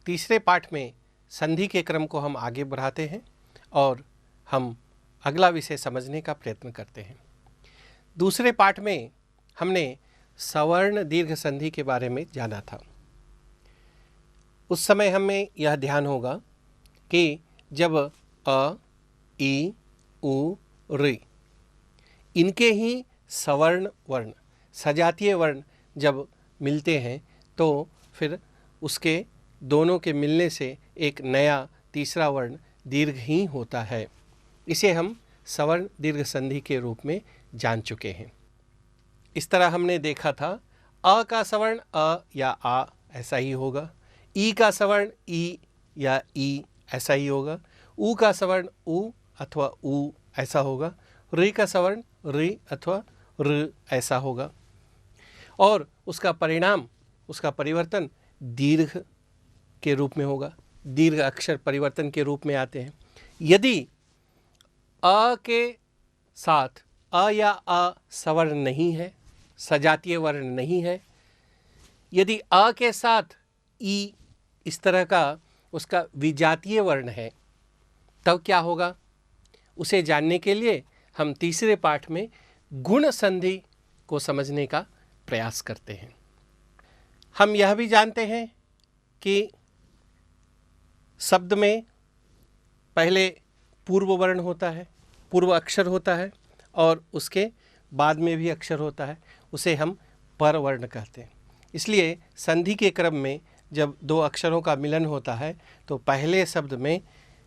तीसरे पाठ में संधि के क्रम को हम आगे बढ़ाते हैं और हम अगला विषय समझने का प्रयत्न करते हैं। दूसरे पाठ में हमने सवर्ण दीर्घ संधि के बारे में जाना था। उस समय हमें यह ध्यान होगा कि जब अ, ई, उ, ऋ इनके ही सवर्ण वर्ण सजातीय वर्ण जब मिलते हैं तो फिर उसके दोनों के मिलने से एक नया तीसरा वर्ण दीर्घ ही होता है। इसे हम सवर्ण दीर्घ संधि के रूप में जान चुके हैं। इस तरह हमने देखा था अ का सवर्ण अ या आ ऐसा ही होगा, ई का सवर्ण ई या ई ऐसा ही होगा, उ का सवर्ण उ अथवा उ ऐसा होगा, ऋ का सवर्ण ऋ अथवा ऋ ऐसा होगा और उसका परिणाम, उसका परिवर्तन दीर्घ के रूप में होगा। दीर्घ अक्षर परिवर्तन के रूप में आते हैं। यदि अ के साथ अ या आ सवर्ण नहीं है, सजातीय वर्ण नहीं है, यदि अ के साथ ई इस तरह का उसका विजातीय वर्ण है, तब क्या होगा? उसे जानने के लिए हम तीसरे पाठ में गुण संधि को समझने का प्रयास करते हैं। हम यह भी जानते हैं कि शब्द में पहले पूर्व वर्ण होता है, पूर्व अक्षर होता है और उसके बाद में भी अक्षर होता है, उसे हम पर वर्ण कहते हैं। इसलिए संधि के क्रम में जब दो अक्षरों का मिलन होता है तो पहले शब्द में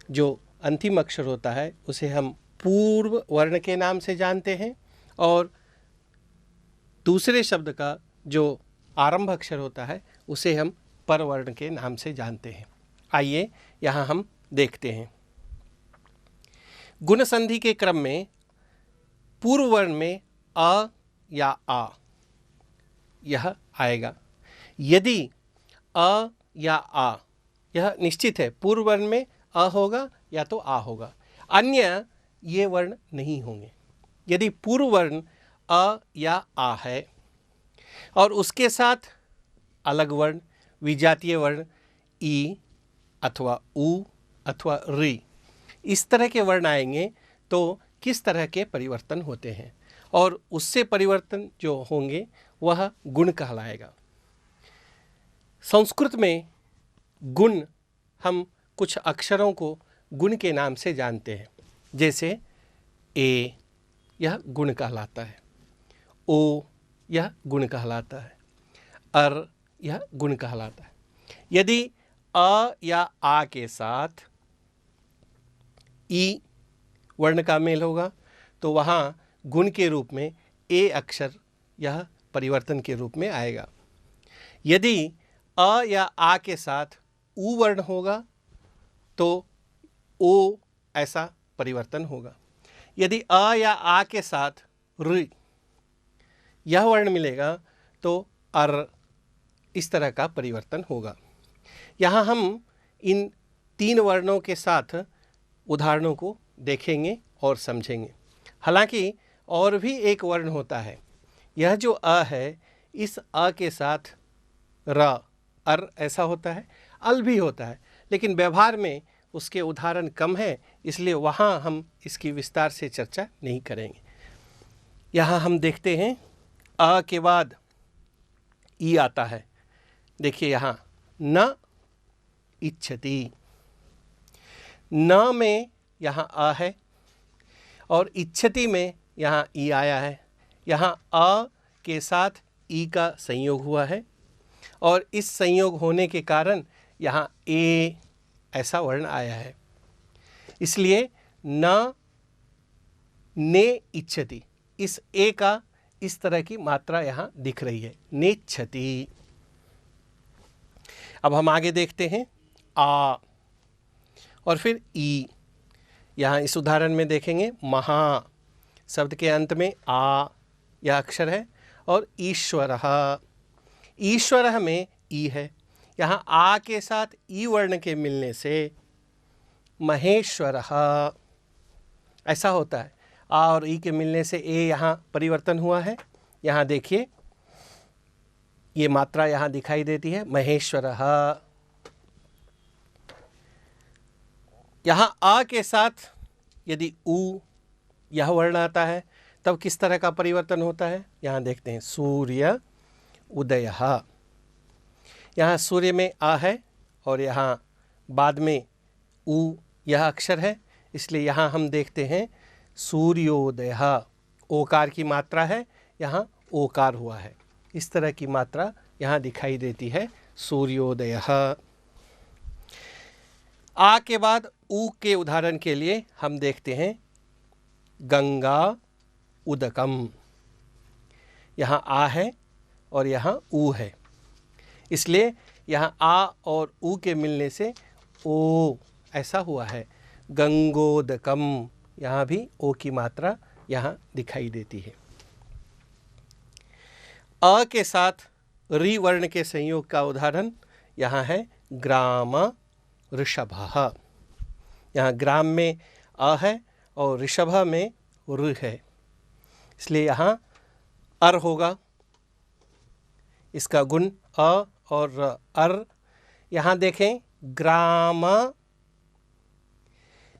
जो अंतिम अक्षर होता है उसे हम पूर्व वर्ण के नाम से जानते हैं और दूसरे शब्द का जो आरंभ अक्षर होता है उसे हम पर वर्ण के नाम से जानते हैं। आइए यहाँ हम देखते हैं। गुण संधि के क्रम में पूर्व वर्ण में अ या आ यह आएगा। यदि अ या आ यह निश्चित है, पूर्व वर्ण में अ होगा या तो आ होगा, अन्य ये वर्ण नहीं होंगे। यदि पूर्व वर्ण अ या आ है और उसके साथ अलग वर्ण विजातीय वर्ण ई अथवा उ अथवा ऋ इस तरह के वर्ण आएंगे तो किस तरह के परिवर्तन होते हैं और उससे परिवर्तन जो होंगे वह गुण कहलाएगा। संस्कृत में गुण हम कुछ अक्षरों को गुण के नाम से जानते हैं। जैसे ए यह गुण कहलाता है, ओ यह गुण कहलाता है, अर यह गुण कहलाता है। यदि अ या आ के साथ ई वर्ण का मेल होगा तो वहाँ गुण के रूप में ए अक्षर यह परिवर्तन के रूप में आएगा। यदि अ या आ के साथ उ वर्ण होगा तो ओ ऐसा परिवर्तन होगा। यदि अ या आ के साथ ऋ यह वर्ण मिलेगा तो अर इस तरह का परिवर्तन होगा। यहाँ हम इन तीन वर्णों के साथ उदाहरणों को देखेंगे और समझेंगे। हालांकि और भी एक वर्ण होता है। यह जो अ है, इस अ के साथ र अर ऐसा होता है, अल भी होता है, लेकिन व्यवहार में उसके उदाहरण कम है, इसलिए वहाँ हम इसकी विस्तार से चर्चा नहीं करेंगे। यहाँ हम देखते हैं अ के बाद ई आता है। देखिए यहाँ न इच्छति, न में यहाँ अ है और इच्छति में यहाँ ई आया है। यहाँ अ के साथ ई का संयोग हुआ है और इस संयोग होने के कारण यहाँ ए ऐसा वर्ण आया है। इसलिए न ने इच्छति, इस ए का इस तरह की मात्रा यहाँ दिख रही है, नेच्छति। अब हम आगे देखते हैं आ और फिर ई। यहाँ इस उदाहरण में देखेंगे महा शब्द के अंत में आ यह अक्षर है और ईश्वरः, ईश्वरः में ई है। यहाँ आ के साथ ई वर्ण के मिलने से महेश्वरः ऐसा होता है। आ और ई के मिलने से ए यहाँ परिवर्तन हुआ है। यहाँ देखिए ये मात्रा यहाँ दिखाई देती है महेश्वरः। यहाँ आ के साथ यदि ऊ यह वर्ण आता है तब किस तरह का परिवर्तन होता है, यहाँ देखते हैं। सूर्य उदयः, यहाँ सूर्य में आ है और यहाँ बाद में ऊ यह अक्षर है, इसलिए यहाँ हम देखते हैं सूर्योदयः। ओकार की मात्रा है, यहाँ ओकार हुआ है, इस तरह की मात्रा यहाँ दिखाई देती है, सूर्योदयः। आ के बाद ऊ के उदाहरण के लिए हम देखते हैं गंगा उदकम। यहाँ आ है और यहाँ ऊ है, इसलिए यहाँ आ और ऊ के मिलने से ओ ऐसा हुआ है, गंगोदकम। यहाँ भी ओ की मात्रा यहाँ दिखाई देती है। अ के साथ रि वर्ण के संयोग का उदाहरण यहाँ है ग्राम ऋषभः। यहाँ ग्राम में अ है और ऋषभ में ऋ है, इसलिए यहाँ अर होगा, इसका गुण अ और अर। यहाँ देखें ग्राम,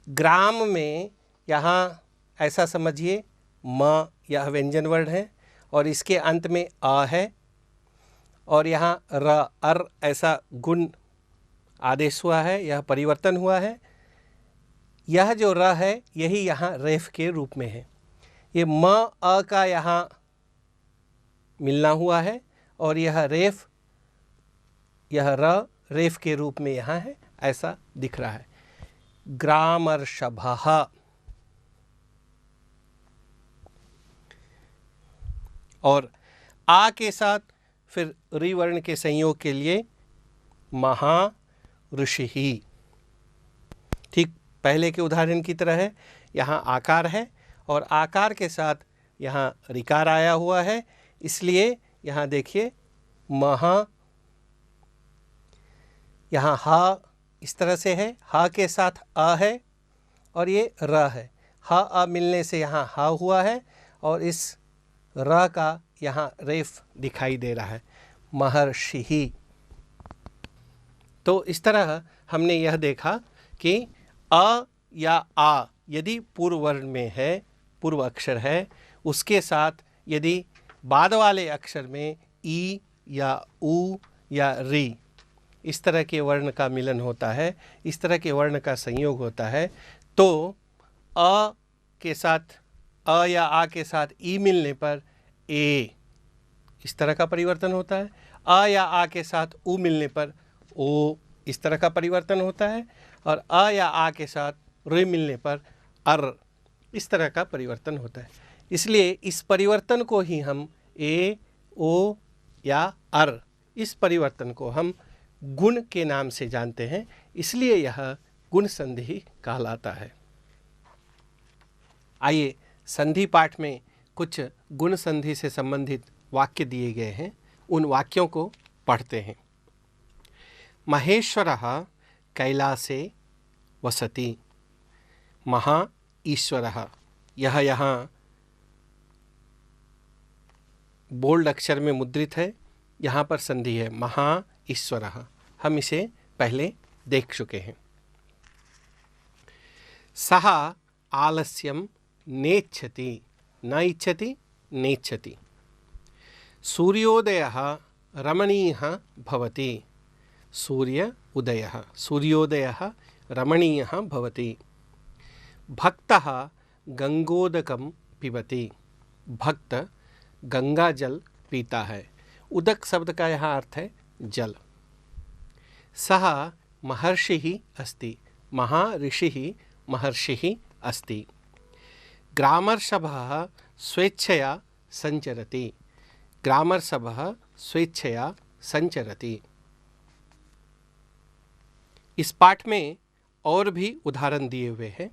ग्राम में यहाँ ऐसा समझिए म यह व्यंजन वर्ण है और इसके अंत में आ है और यहाँ र अर ऐसा गुण आदेश हुआ है, यह परिवर्तन हुआ है। यह जो र है यही यहाँ रेफ के रूप में है, ये म अ का यहाँ मिलना हुआ है और यह रेफ, यह र रेफ के रूप में यहाँ है, ऐसा दिख रहा है। ग्रामर्षभः, और आ के साथ फिर रि वर्ण के संयोग के लिए महाऋषिः। ठीक पहले के उदाहरण की तरह है, यहाँ आकार है और आकार के साथ यहाँ ऋकार आया हुआ है, इसलिए यहाँ देखिए महा, यहाँ हा इस तरह से है, हा के साथ आ है और ये र है, हा आ मिलने से यहाँ हा हुआ है और इस र का यहाँ रेफ दिखाई दे रहा है, महर्षिः। तो इस तरह हमने यह देखा कि अ या आ यदि पूर्व वर्ण में है, पूर्व अक्षर है, उसके साथ यदि बाद वाले अक्षर में ई या ऊ या री इस तरह के वर्ण का मिलन होता है, इस तरह के वर्ण का संयोग होता है, तो अ के साथ अ या आ के साथ ई मिलने पर ए इस तरह का परिवर्तन होता है, अ या आ के साथ ऊ मिलने पर ओ इस तरह का परिवर्तन होता है, और अ या आ के साथ ऋ मिलने पर अर इस तरह का परिवर्तन होता है। इसलिए इस परिवर्तन को ही हम ए, ओ या अर, इस परिवर्तन को हम गुण के नाम से जानते हैं, इसलिए यह गुण संधि कहलाता है। आइए संधि पाठ में कुछ गुण संधि से संबंधित वाक्य दिए गए हैं, उन वाक्यों को पढ़ते हैं। महेश्वरः कैलासे वसति, महा ईश्वरः, यह यहाँ बोल्ड अक्षर में मुद्रित है, यहाँ पर संधि है महा ईश्वरः, हम इसे पहले देख चुके हैं। सः आलस्यं नेच्छति, न इच्छति नेच्छति। सूर्योदयः रमणीयः भवति, सूर्य उदयः, सूर्योदयः रमणीयः भवति। भक्तः गंगोदकं पिबति, भक्त गंगा जल पीता है। उदक शब्द का यहाँ अर्थ है जल। सः महर्षिः अस्ति, महाऋषिः महर्षिः अस्ति। ग्रामर्षभः स्वेच्छया संचरति, ग्रामर्षभः स्वेच्छया संचरति। इस पाठ में और भी उदाहरण दिए हुए हैं,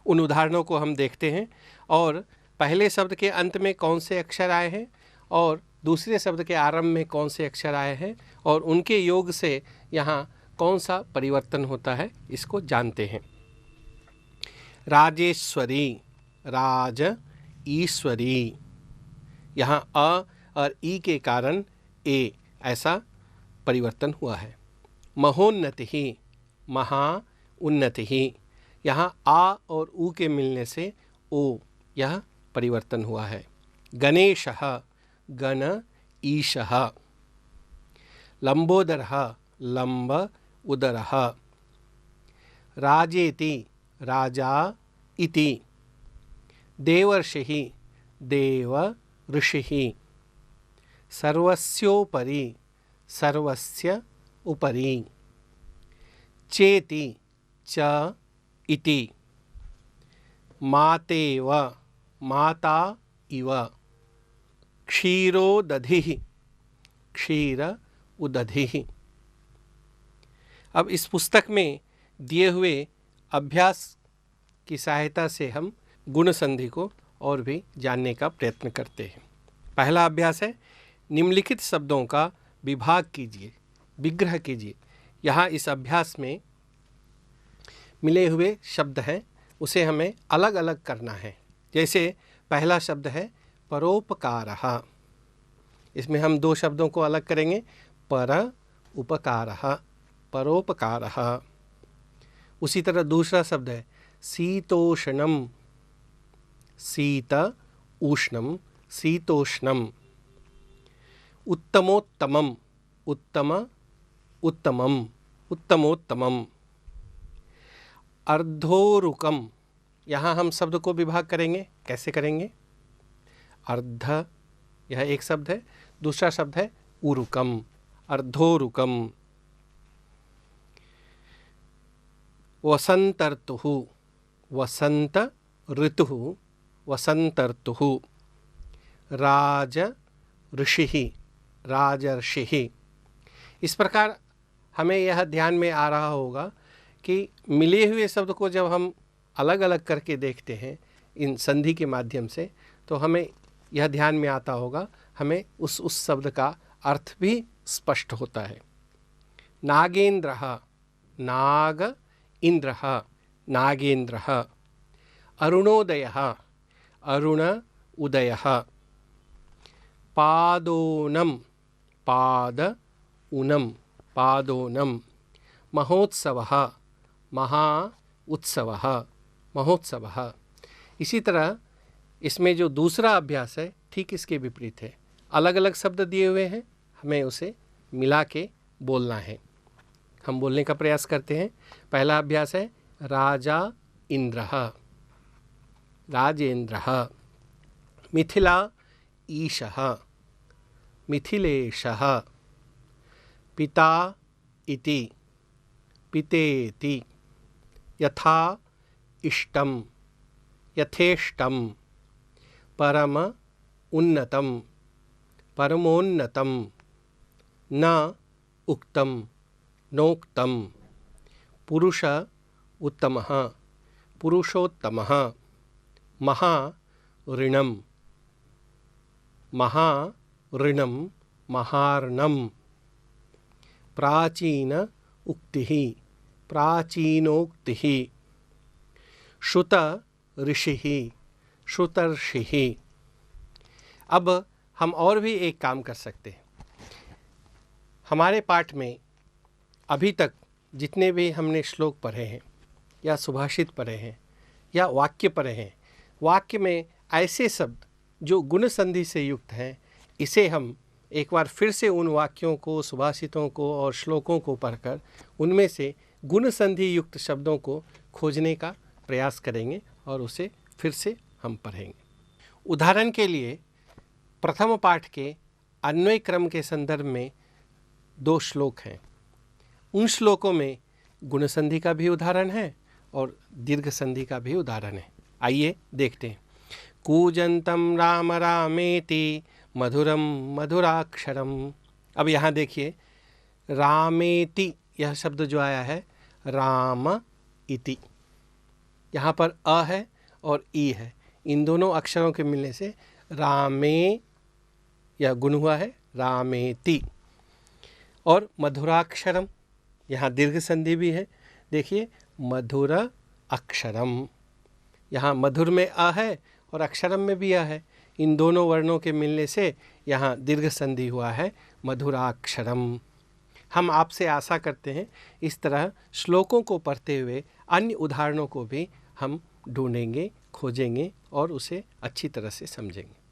उन उदाहरणों को हम देखते हैं और पहले शब्द के अंत में कौन से अक्षर आए हैं और दूसरे शब्द के आरंभ में कौन से अक्षर आए हैं और उनके योग से यहाँ कौन सा परिवर्तन होता है, इसको जानते हैं। राजेश्वरी, राज ईश्वरी, यहाँ अ और ई के कारण ए ऐसा परिवर्तन हुआ है। महोन्नति, महा उन्नति। यहाँ आ और ऊ के मिलने से ओ यह परिवर्तन हुआ है। गणेशः गण ईशः। लंबोदरः लंब उदरः। राजेति राजा इति। देवर्षिः देव ऋषिः। सर्वस्योपरि सर्वस्य उपरि। चेति च इति। मातेव माता इव। क्षीरोदधिः क्षीर उदधिः। अब इस पुस्तक में दिए हुए अभ्यास की सहायता से हम गुण संधि को और भी जानने का प्रयत्न करते हैं। पहला अभ्यास है, निम्नलिखित शब्दों का विभाग कीजिए, विग्रह कीजिए। यहाँ इस अभ्यास में मिले हुए शब्द हैं, उसे हमें अलग अलग करना है। जैसे पहला शब्द है परोपकारः। इसमें हम दो शब्दों को अलग करेंगे, पर उपकारः, परोपकारः। उसी तरह दूसरा शब्द है शीतोष्णम, शीत उष्णम, शीतोष्णम। उत्तमोत्तमम, उत्तम उत्तमम, उत्तमोत्तमम। अर्धोरुकम, यहाँ हम शब्द को विभाग करेंगे। कैसे करेंगे? अर्ध यह एक शब्द है, दूसरा शब्द है उरुकम, अर्धोरुकम। वसंतर्तुः, वसंत ऋतुः, वसंतर्तुः। राज ऋषिः, राजर्षिः। इस प्रकार हमें यह ध्यान में आ रहा होगा कि मिले हुए शब्द को जब हम अलग अलग करके देखते हैं इन संधि के माध्यम से, तो हमें यह ध्यान में आता होगा, हमें उस शब्द का अर्थ भी स्पष्ट होता है। नागेन्द्रः, नाग इंद्रः, नागेन्द्रः। अरुणोदयः, अरुण उदयः। पादोनं, पाद ऊनम, पादोनं। महोत्सवः, महा उत्सवः, महोत्सवः। इसी तरह इसमें जो दूसरा अभ्यास है ठीक इसके विपरीत है। अलग अलग शब्द दिए हुए हैं, हमें उसे मिला के बोलना है। हम बोलने का प्रयास करते हैं। पहला अभ्यास है राजा इंद्रः, राजेन्द्रः। मिथिला ईशः, मिथिलेशः। पिता इति, पितेति। यथा इष्टम, यथेष्टम। परम उन्नतम, परमोन्नतम। न उक्तम, नोक्तम। पुरुष उत्तमः, पुरुषोत्तमः। महा ऋणम, महाऋणम, महार्णम। प्राचीन उक्तिः, प्राचीनोक्तिः। श्रुत ऋषिः, श्रुतर्षिः। अब हम और भी एक काम कर सकते हैं। हमारे पाठ में अभी तक जितने भी हमने श्लोक पढ़े हैं या सुभाषित पढ़े हैं या वाक्य पढ़े हैं, वाक्य में ऐसे शब्द जो गुण संधि से युक्त हैं, इसे हम एक बार फिर से उन वाक्यों को, सुभाषितों को और श्लोकों को पढ़कर उनमें से गुण संधि युक्त शब्दों को खोजने का प्रयास करेंगे और उसे फिर से हम पढ़ेंगे। उदाहरण के लिए प्रथम पाठ के अन्वय क्रम के संदर्भ में 2 श्लोक हैं। उन श्लोकों में गुण संधि का भी उदाहरण है और दीर्घ संधि का भी उदाहरण है। आइए देखते हैं। कूजंतम राम रामेति मधुरम मधुराक्षरम। अब यहाँ देखिए, रामेति यह शब्द जो आया है, राम इति, यहाँ पर अ है और ई है। इन दोनों अक्षरों के मिलने से रामे यह गुण हुआ है, रामेति। और मधुराक्षरम, यहाँ दीर्घ संधि भी है। देखिए, मधुर अक्षरम, यहाँ मधुर में अ है और अक्षरम में भी अ है। इन दोनों वर्णों के मिलने से यहाँ दीर्घ संधि हुआ है, मधुराक्षरम। हम आपसे आशा करते हैं इस तरह श्लोकों को पढ़ते हुए अन्य उदाहरणों को भी हम ढूंढेंगे, खोजेंगे और उसे अच्छी तरह से समझेंगे।